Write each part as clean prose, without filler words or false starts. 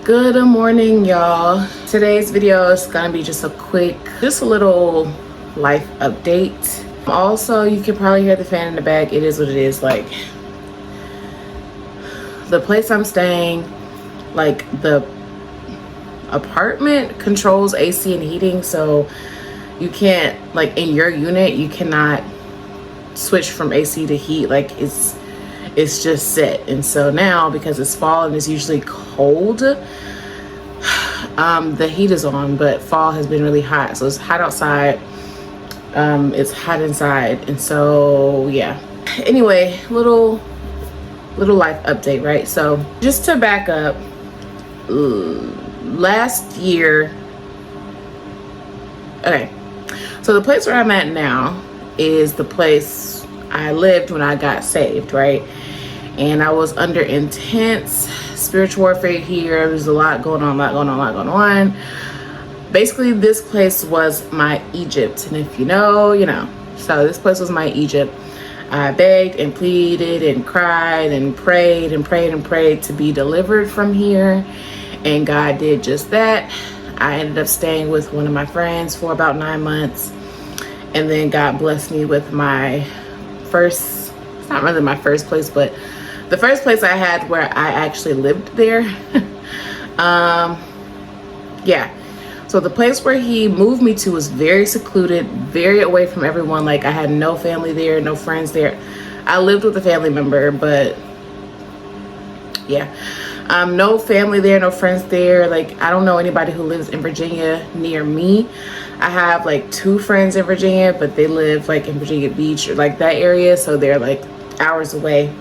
Good morning, y'all. Today's video is gonna be just a little life update. Also, you can probably hear the fan in the back. It is what it is. Like, the place I'm staying, like the apartment controls AC and heating, so you can't, like in your unit, you cannot switch from AC to heat. Like it's just set. And so now, because it's fall and it's usually cold, the heat is on, but fall has been really hot, so it's hot outside, it's hot inside. And so yeah, anyway, little life update, right? So just to back up, last year, okay, so the place where I'm at now is the place I lived when I got saved, right? And I was under intense spiritual warfare here. There's a lot going on. Basically, this place was my Egypt. And if you know, you know. So this place was my Egypt. I begged and pleaded and cried and prayed to be delivered from here. And God did just that. I ended up staying with one of my friends for about 9 months. And then God blessed me with my first, it's not really my first place, but the first place I had where I actually lived there. Yeah. So the place where he moved me to was very secluded, very away from everyone. Like, I had no family there, no friends there. I lived with a family member, but yeah. No family there, no friends there. Like, I don't know anybody who lives in Virginia near me. I have like 2 friends in Virginia, but they live like in Virginia Beach or like that area, so they're like hours away.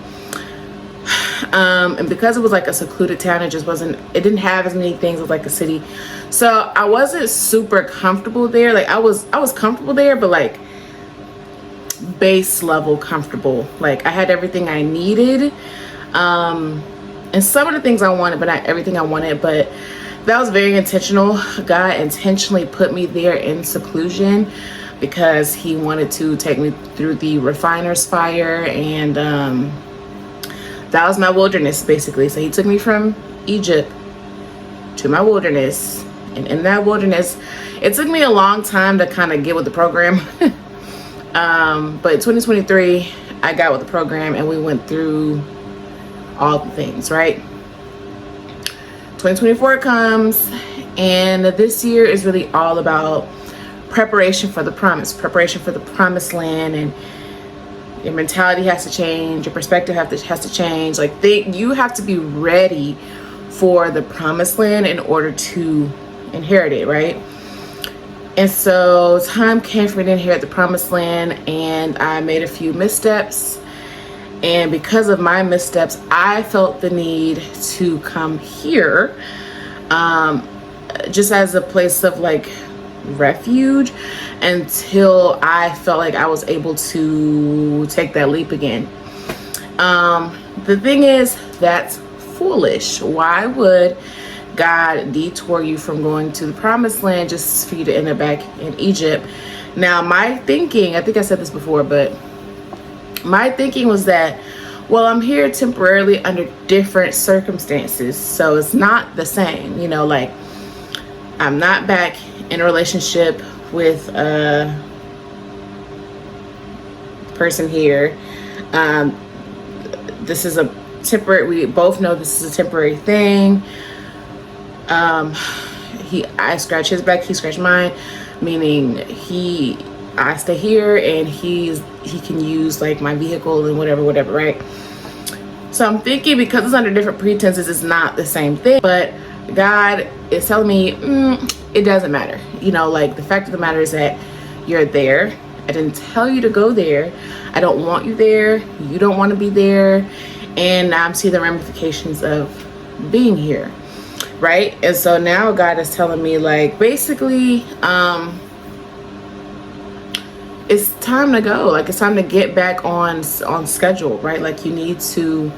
And because it was like a secluded town, it didn't have as many things as like a city. So I wasn't super comfortable there. Like, I was comfortable there, but like base level comfortable. Like, I had everything I needed. And some of the things I wanted, but not everything I wanted. But that was very intentional. God intentionally put me there in seclusion because he wanted to take me through the refiner's fire. And that was my wilderness, basically. So he took me from Egypt to my wilderness. And in that wilderness, it took me a long time to kind of get with the program. But 2023, I got with the program and we went through all the things, right? 2024 comes, and this year is really all about preparation for the promise, preparation for the promised land. And your mentality has to change, your perspective has to change. Like, you have to be ready for the promised land in order to inherit it, right? And so time came for me to inherit the promised land, and I made a few missteps. And because of my missteps, I felt the need to come here, just as a place of like refuge, until I felt like I was able to take that leap again. The thing is, that's foolish. Why would God detour you from going to the promised land just for you to end up back in Egypt? Now, my thinking, I think I said this before, but my thinking was that, well, I'm here temporarily under different circumstances, so it's not the same, you know. Like, I'm not back in a relationship with a person here. This is a temporary, we both know this is a temporary thing. I scratch his back, he scratched mine, meaning I stay here and he can use like my vehicle and whatever, right? So I'm thinking, because it's under different pretenses, it's not the same thing. But God is telling me, it doesn't matter. You know, like, the fact of the matter is that you're there. I didn't tell you to go there. I don't want you there. You don't want to be there. And now I'm seeing the ramifications of being here, right? And so now God is telling me, like, basically, it's time to go. Like, it's time to get back on schedule, right? Like, you need to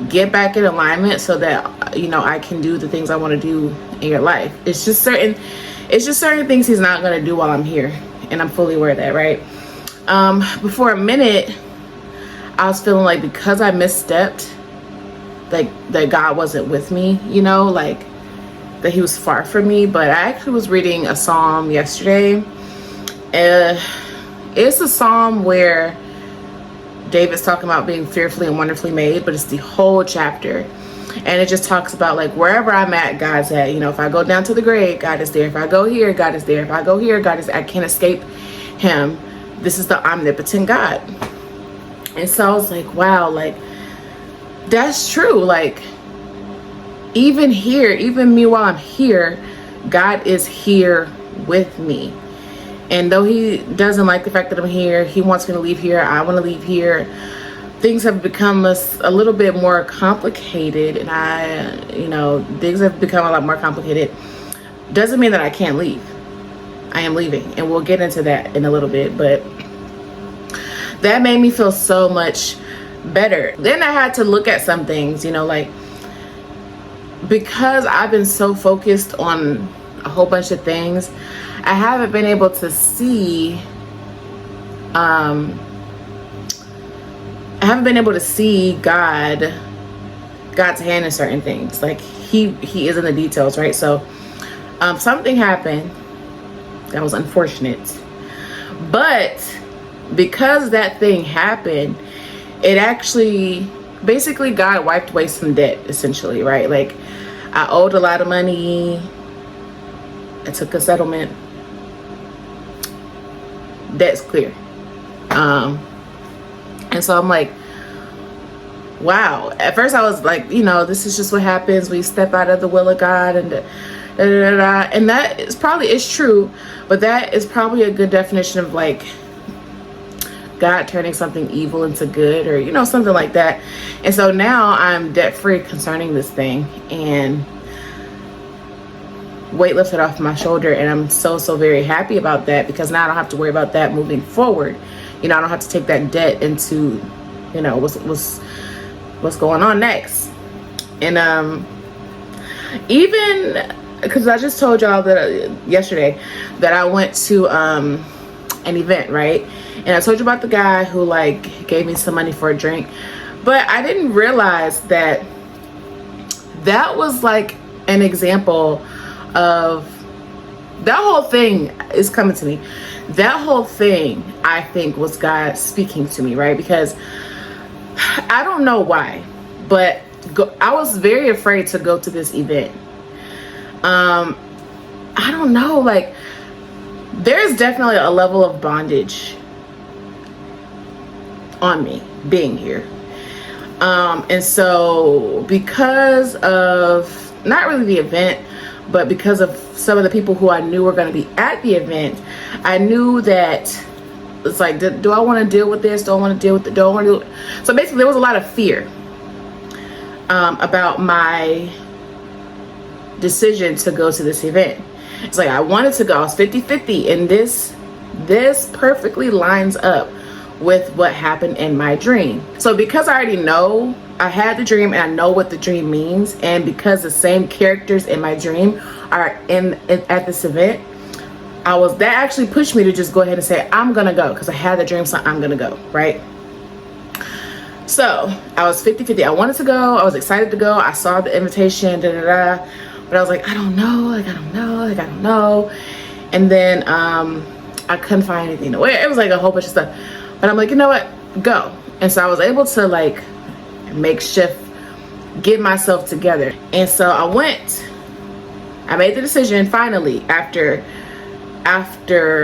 get back in alignment so that, you know, I can do the things I want to do in your life. It's just certain things he's not going to do while I'm here, and I'm fully aware of that, right? Before a minute, I was feeling like, because I misstepped, like, that God wasn't with me, you know, like, that he was far from me, but I actually was reading a psalm yesterday. It's a psalm where David's talking about being fearfully and wonderfully made, but it's the whole chapter. And it just talks about like wherever I'm at, God's at. You know, if I go down to the grave, God is there. If I go here, God is there. If I go here, God is, I can't escape him. This is the omnipotent God. And so I was like, wow, like that's true. Like even here, even me while I'm here, God is here with me. And though he doesn't like the fact that I'm here, he wants me to leave here. I want to leave here. Things have become a little bit more complicated, and things have become a lot more complicated. Doesn't mean that I can't leave. I am leaving, and we'll get into that in a little bit, but that made me feel so much better. Then I had to look at some things, like because I've been so focused on a whole bunch of things, I haven't been able to see God's hand in certain things. Like he is in the details, right? So something happened that was unfortunate, but because that thing happened, it actually basically God wiped away some debt, essentially, right? Like I owed a lot of money. I took a settlement. Debt's clear. And so I'm like, wow. At first I was like, this is just what happens when you step out of the will of God, and and that is probably is true, but that is probably a good definition of like God turning something evil into good, or something like that. And so now I'm debt free concerning this thing, and weight lifted off my shoulder, and I'm so very happy about that, because now I don't have to worry about that moving forward. I don't have to take that debt into what's going on next. And even because I just told y'all that yesterday that I went to an event, right? And I told you about the guy who like gave me some money for a drink, but I didn't realize that was like an example of that whole thing is coming to me. That whole thing, I think, was God speaking to me, right? Because I don't know why, but I was very afraid to go to this event. I don't know, like there's definitely a level of bondage on me being here. And so because of not really the event, but because of some of the people who I knew were going to be at the event, I knew that it's like, do I want to deal with this? Do I want to deal with it? Do I want to do it? So basically there was a lot of fear about my decision to go to this event. It's like I wanted to go. I was 50-50, and this perfectly lines up with what happened in my dream. So because I already know, I had the dream and I know what the dream means, and because the same characters in my dream are at this event, that actually pushed me to just go ahead and say, I'm gonna go, because I had the dream, so I'm gonna go, right? So I was 50-50. I wanted to go. I was excited to go. I saw the invitation, but I was like, I don't know. And then I couldn't find anything to wear. It was like a whole bunch of stuff. But I'm like, you know what? Go. And so I was able to like makeshift get myself together. And so I made the decision finally after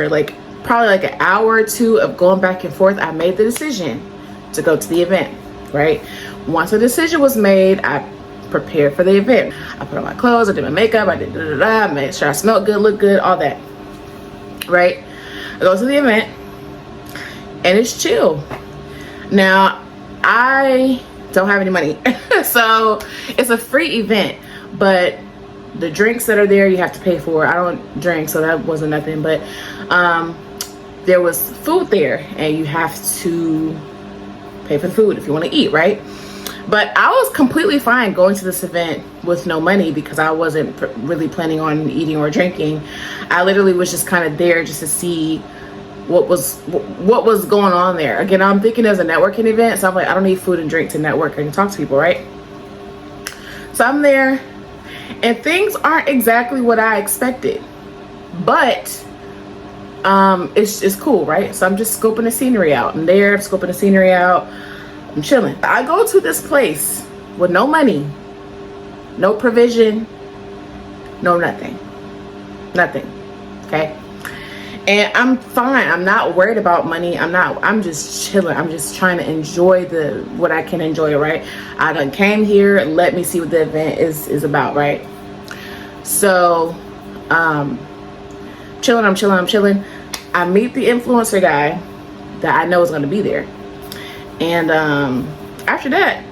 like probably like an hour or two of going back and forth. I made the decision to go to the event, right? Once the decision was made, I prepared for the event. I put on my clothes, I did my makeup, I did made sure I smelled good, looked good, all that, right? I go to the event and it's chill. Now, I don't have any money. So it's a free event, but the drinks that are there, you have to pay for. I don't drink, so that wasn't nothing, but there was food there and you have to pay for the food if you want to eat, right? But I was completely fine going to this event with no money, because I wasn't really planning on eating or drinking. I literally was just kind of there just to see what was going on there. Again, I'm thinking as a networking event, so I'm like, I don't need food and drink to network. I can talk to people, right? So I'm there, And things aren't exactly what I expected, but it's cool, right? So I'm just scoping the scenery out. I'm there, scoping the scenery out. I'm chilling. I go to this place with no money, no provision, no nothing. Okay? And I'm fine. I'm not worried about money. I'm just chilling. I'm just trying to enjoy what I can enjoy, right? I done came here. Let me see what the event is about, right? So, I'm chilling. I meet the influencer guy that I know is going to be there. And after that,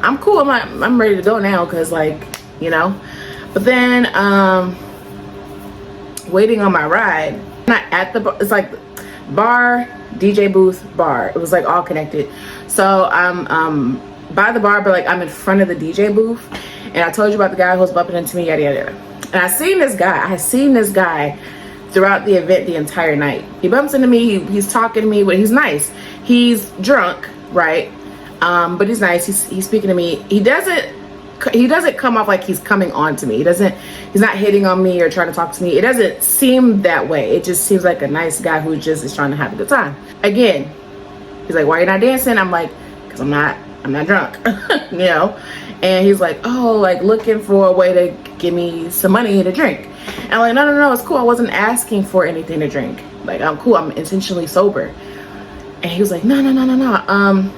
I'm cool. I'm ready to go now because, like, you know. But then waiting on my ride, not at the bar. It's like bar, DJ booth, bar. It was like all connected. So I'm by the bar, but like I'm in front of the DJ booth. And I told you about the guy who was bumping into me, yada yada yada. And I seen this guy throughout the event the entire night. He bumps into me, he's talking to me, but he's nice. He's drunk, right? But he's nice. He's speaking to me. He doesn't come off like he's coming on to me. He's not hitting on me or trying to talk to me. It doesn't seem that way. It just seems like a nice guy who just is trying to have a good time. Again, he's like, "Why are you not dancing?" I'm like, "Cause I'm not drunk," you know? And he's like, "Oh, like looking for a way to give me some money to drink." And I'm like, no, it's cool. I wasn't asking for anything to drink. Like, I'm cool. I'm intentionally sober. And he was like, no.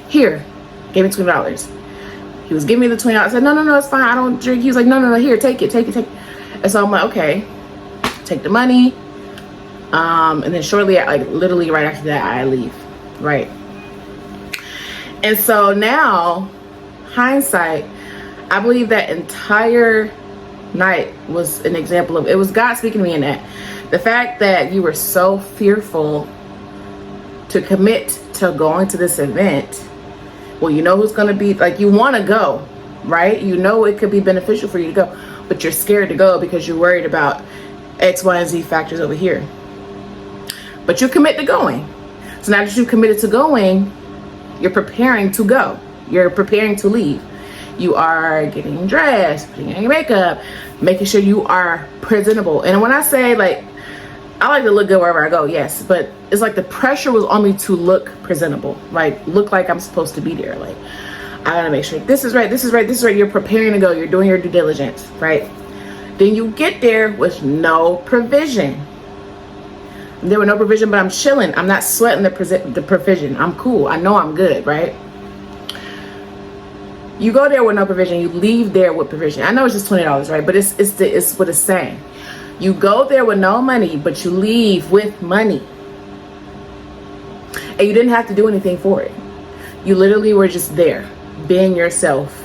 Here, gave me $20. He was giving me the $20. I said, no, it's fine. I don't drink. He was like, no, here, take it. And so I'm like, okay, take the money. And then shortly, like literally right after that, I leave, right? And so now, hindsight, I believe that entire night was an example of, it was God speaking to me in that. The fact that you were so fearful to commit to going to this event. Well, you know who's going to be, like, you want to go, right? You know it could be beneficial for you to go, but you're scared to go because you're worried about X, Y, and Z factors over here. But you commit to going. So now that you've committed to going, you're preparing to go. You're preparing to leave. You are getting dressed, putting on your makeup, making sure you are presentable. And when I say, like, I like to look good wherever I go, yes, but it's like the pressure was on me to look presentable, like look like I'm supposed to be there. Like, I gotta make sure this is right. You're preparing to go. You're doing your due diligence, right? Then you get there with no provision. There were no provision, but I'm chilling. I'm not sweating the provision. I'm cool. I know I'm good, right? You go there with no provision. You leave there with provision. I know it's just $20, right? But it's what it's saying. You go there with no money, but you leave with money. And you didn't have to do anything for it. You literally were just there, being yourself.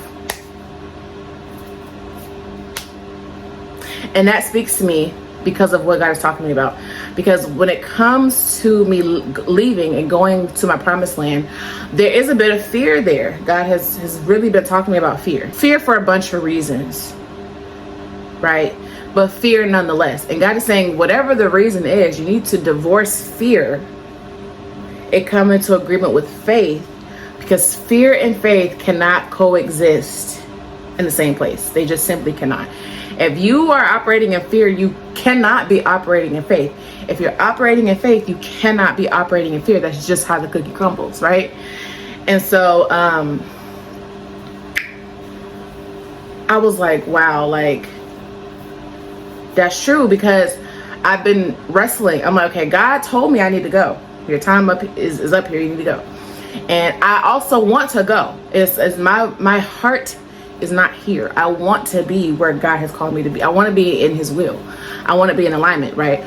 And that speaks to me because of what God is talking to me about. Because when it comes to me leaving and going to my promised land, there is a bit of fear there. God has really been talking to me about fear. Fear for a bunch of reasons, right? But fear nonetheless. And God is saying, whatever the reason is, you need to divorce fear and come into agreement with faith, because fear and faith cannot coexist in the same place. They just simply cannot. If you are operating in fear, you cannot be operating in faith. If you're operating in faith, you cannot be operating in fear. That's just how the cookie crumbles, right? And so I was like, wow, like, that's true, because I've been wrestling. I'm like, okay, God told me I need to go. Your time up is up here. You need to go. And I also want to go. It's my heart is not here. I want to be where God has called me to be. I want to be in his will. I want to be in alignment, right?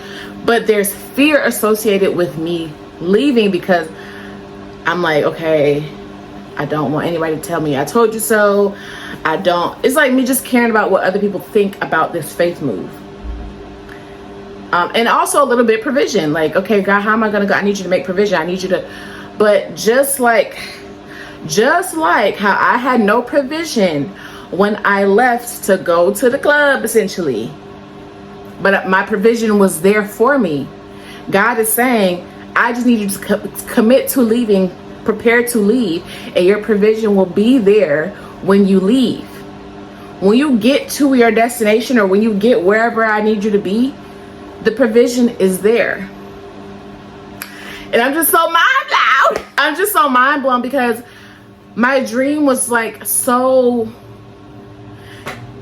But there's fear associated with me leaving, because I'm like, okay, I don't want anybody to tell me I told you so. It's like me just caring about what other people think about this faith move. And also a little bit provision. Like, okay, God, how am I going to go? I need you to make provision. I need you to, but just like how I had no provision when I left to go to the club, essentially, but my provision was there for me. God is saying, I just need you to commit to leaving, prepare to leave, and your provision will be there when you leave. when you get to your destination, or when you get wherever I need you to be, the provision is there. And I'm just so mind blown because my dream was like so.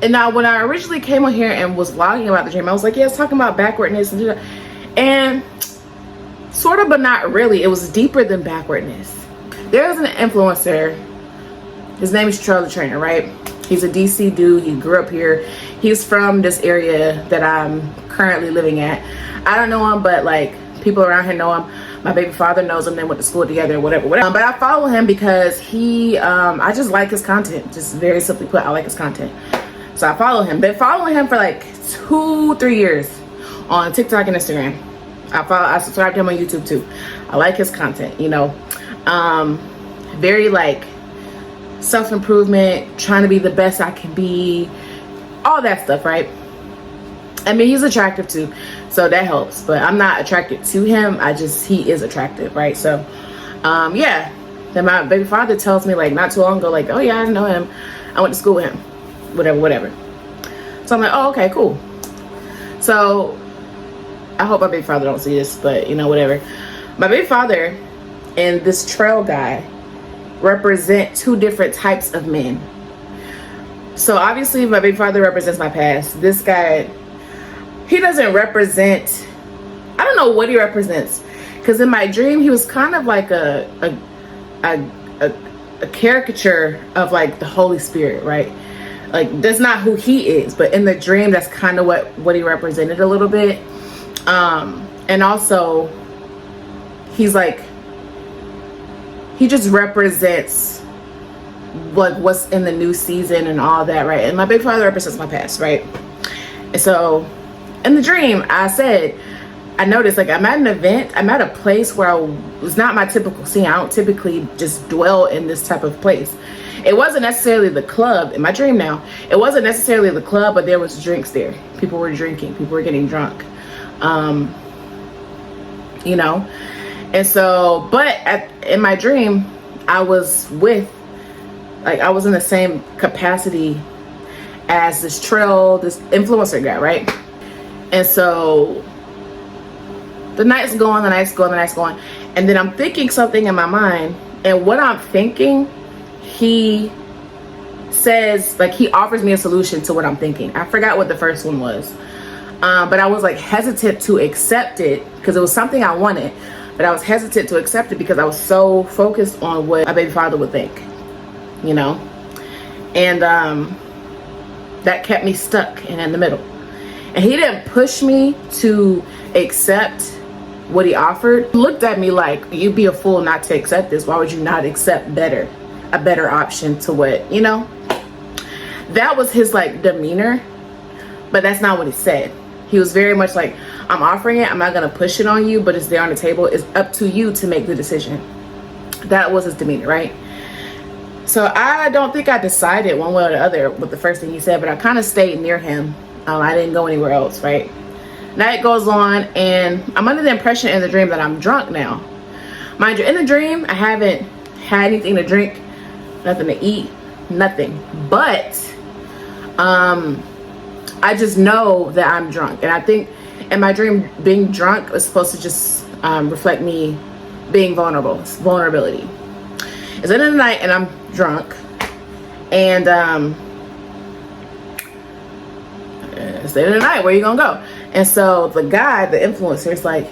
And now when I originally came on here and was vlogging about the dream, I was like, yeah, it's talking about backwardness and sort of, but not really. It was deeper than backwardness. There's an influencer. His name is Trail the Trainer, right? He's a DC dude. He grew up here. He's from this area that I'm currently living at. I don't know him, but like people around here know him. My baby father knows him. They went to school together, whatever. But I follow him because I just like his content. Just very simply put, I like his content. So I follow him. Been following him for like 2-3 years on TikTok and Instagram. I subscribe to him on YouTube too. I like his content, you know. Very like self-improvement, trying to be the best I can be, all that stuff, right? I mean, he's attractive too, so that helps, but I'm not attracted to him. He is attractive, right? So yeah, then my baby father tells me like not too long ago, like, oh yeah, I know him, I went to school with him, whatever. So I'm like, oh, okay, cool. So I hope my baby father don't see this, but you know, whatever. My baby father and this trail guy represent two different types of men. So obviously my baby father represents my past. This guy, he doesn't represent, I don't know what he represents, because in my dream he was kind of like a caricature of like the Holy Spirit, right? Like that's not who he is, but in the dream that's kind of what he represented a little bit. And also he's like, he just represents what's in the new season and all that, right? And my big father represents my past, right? And so in the dream, I noticed like I'm at an event, I'm at a place where it's not my typical scene. I don't typically just dwell in this type of place. It wasn't necessarily the club in my dream now. It wasn't necessarily the club, but there was drinks there. People were drinking, people were getting drunk. You know? And so, but in my dream, I was in the same capacity as this influencer guy, right? And so the night's going. And then I'm thinking something in my mind. And what I'm thinking, he says, like, he offers me a solution to what I'm thinking. I forgot what the first one was. But I was like hesitant to accept it because it was something I wanted. But I was hesitant to accept it because I was so focused on what my baby father would think, you know? And that kept me stuck and in the middle. And he didn't push me to accept what he offered. He looked at me like, you'd be a fool not to accept this. Why would you not accept a better option to what, you know? That was his like demeanor, but that's not what he said. He was very much like, I'm offering it, I'm not gonna push it on you, but it's there on the table. It's up to you to make the decision. That was his demeanor, right? So I don't think I decided one way or the other with the first thing he said, but I kind of stayed near him. I didn't go anywhere else, right? Night goes on, and I'm under the impression in the dream that I'm drunk now. Mind you, in the dream, I haven't had anything to drink, nothing to eat, nothing. But I just know that I'm drunk. And I think in my dream, being drunk is supposed to just reflect me being vulnerable. It's vulnerability. It's the end of the night and I'm drunk. And it's the end of the night. Where you gonna go? And so the guy, the influencer, is like,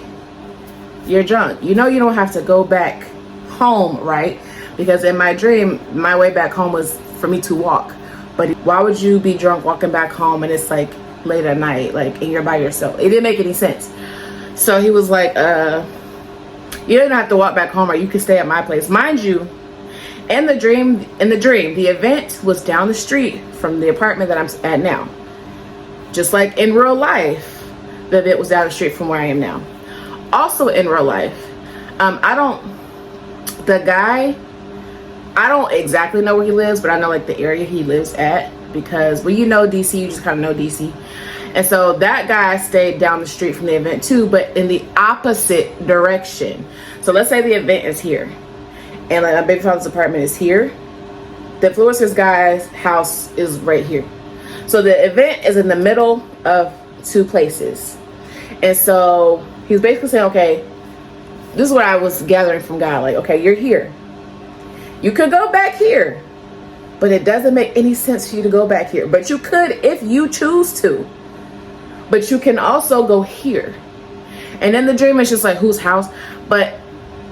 you're drunk. You know you don't have to go back home, right? Because in my dream, my way back home was for me to walk. But why would you be drunk walking back home and it's like late at night, like, and you're by yourself? It didn't make any sense. So he was like, you don't have to walk back home, or you can stay at my place. Mind you, in the dream, the event was down the street from the apartment that I'm at now. Just like in real life, the event was down the street from where I am now. Also in real life, I don't exactly know where he lives, but I know like the area he lives at, because when you know DC, you just kind of know DC. And so that guy stayed down the street from the event too, but in the opposite direction. So let's say the event is here, and like my baby father's apartment is here. The influencer's guy's house is right here. So the event is in the middle of two places. And so he was basically saying, okay, this is what I was gathering from God. Like, okay, you're here. You could go back here, but it doesn't make any sense for you to go back here. But you could if you choose to. But you can also go here. And then the dream is just like, whose house? But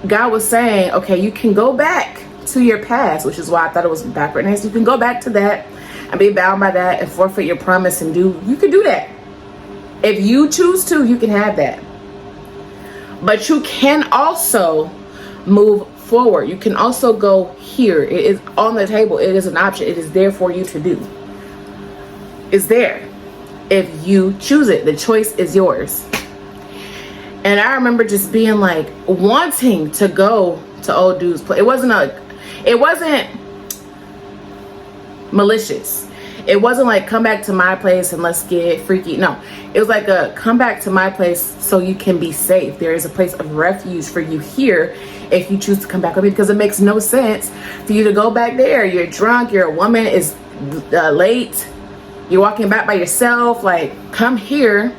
God was saying, okay, you can go back to your past, which is why I thought it was backwardness. You can go back to that and be bound by that and forfeit your promise and you can do that. If you choose to, you can have that. But you can also move forward. You can also go here. It is on the table. It is an option. It is there for you to do. It's there. If you choose it, the choice is yours. And I remember just being like wanting to go to old dude's place. It wasn't malicious. It wasn't like come back to my place and let's get freaky. No, it was like a come back to my place so you can be safe. There is a place of refuge for you here if you choose to come back with me, because it makes no sense for you to go back there. You're drunk. You're a woman. It's late. You're walking back by yourself. Like, come here.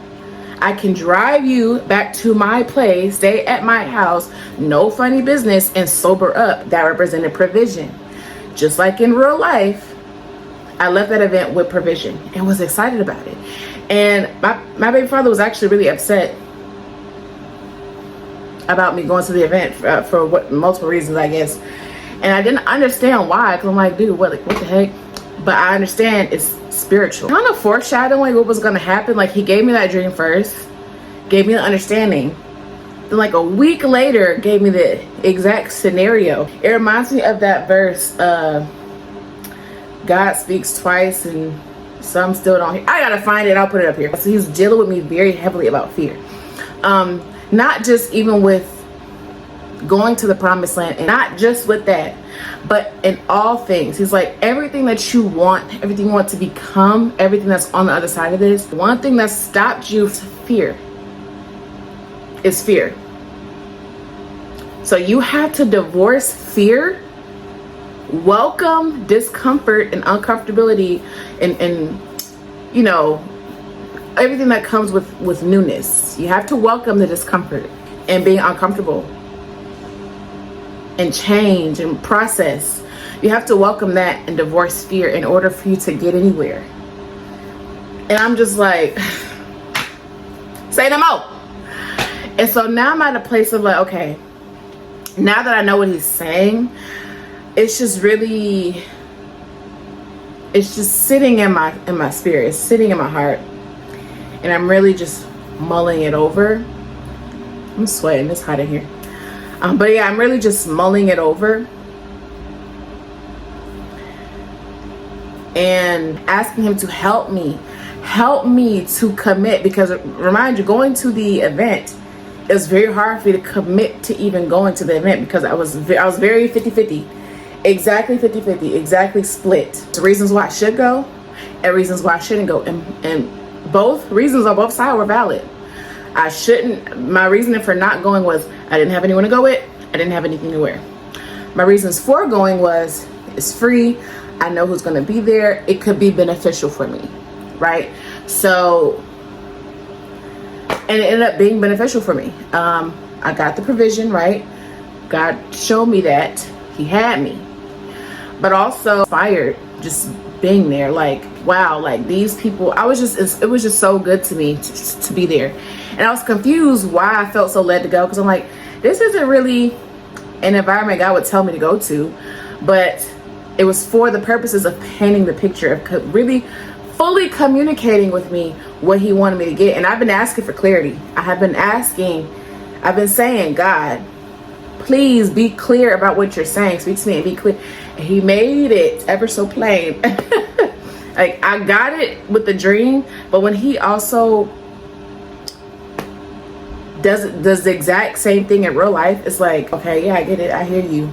I can drive you back to my place, stay at my house, no funny business, and sober up. That represented provision. Just like in real life, I left that event with provision and was excited about it. And my baby father was actually really upset about me going to the event for multiple reasons, I guess. And I didn't understand why, because I'm like, dude, what the heck? But I understand it's spiritual. Kind of foreshadowing what was going to happen. Like, he gave me that dream first, gave me the understanding. Then like a week later, gave me the exact scenario. It reminds me of that verse, God speaks twice and some still don't hear. I gotta find it. I'll put it up here. So he's dealing with me very heavily about fear. Not just even with going to the promised land, and not just with that, but in all things. He's like, everything that you want, everything you want to become, everything that's on the other side of this, one thing that stopped you from fear is fear. So you have to divorce fear, welcome discomfort and uncomfortability, and you know, everything that comes with newness. You have to welcome the discomfort and being uncomfortable and change and process. You have to welcome that and divorce fear in order for you to get anywhere. And I'm just like, say no more. And so now I'm at a place of like, okay, now that I know what he's saying, it's just really, it's just sitting in my spirit, it's sitting in my heart, and I'm really just mulling it over. I'm sweating, it's hot in here. But yeah, I'm really just mulling it over and asking him to help me to commit, because remind you, going to the event, it was very hard for me to commit to even going to the event, because I was very 50-50, exactly 50-50, exactly split. The reasons why I should go and reasons why I shouldn't go, and both reasons on both sides were valid. I shouldn't. My reasoning for not going was I didn't have anyone to go with. I didn't have anything to wear. My reasons for going was it's free. I know who's going to be there. It could be beneficial for me, right? So, and it ended up being beneficial for me. I got the provision, right? God showed me that he had me, but also inspired just being there. Like, wow, like these people, it was just so good to me to be there. And I was confused why I felt so led to go, because I'm like, this isn't really an environment God would tell me to go to, but it was for the purposes of painting the picture, of really fully communicating with me what he wanted me to get. And I've been asking for clarity. I've been saying, God, please be clear about what you're saying. Speak to me and be clear. And he made it ever so plain. Like, I got it with the dream, but when he also does the exact same thing in real life, it's like, okay, yeah, I get it. I hear you.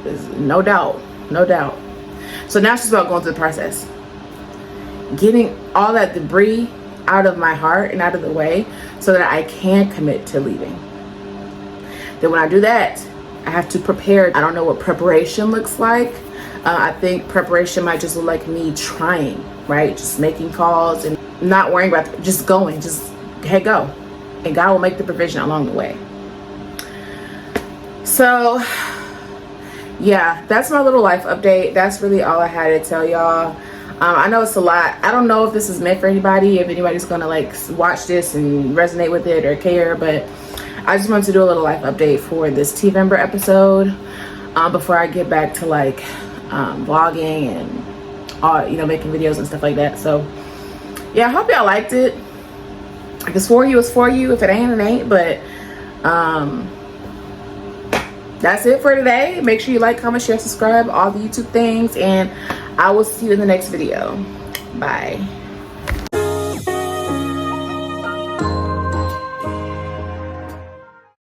There's no doubt. So now it's just about going through the process, getting all that debris out of my heart and out of the way so that I can commit to leaving. Then when I do that, I have to prepare. I don't know what preparation looks like. I think preparation might just look like me trying right? Just making calls and not worrying about just going, just hey, go, and God will make the provision along the way. So yeah, that's my little life update. That's really all I had to tell y'all. I know it's a lot. I don't know if this is meant for anybody, if anybody's gonna like watch this and resonate with it or care, but I just wanted to do a little life update for this Teevember episode before I get back to like vlogging and all, you know, making videos and stuff like that. So yeah, I hope y'all liked it. If it's for you, it's for you. If it ain't, it ain't. But that's it for today. Make sure you like, comment, share, subscribe, all the YouTube things, and I will see you in the next video. Bye.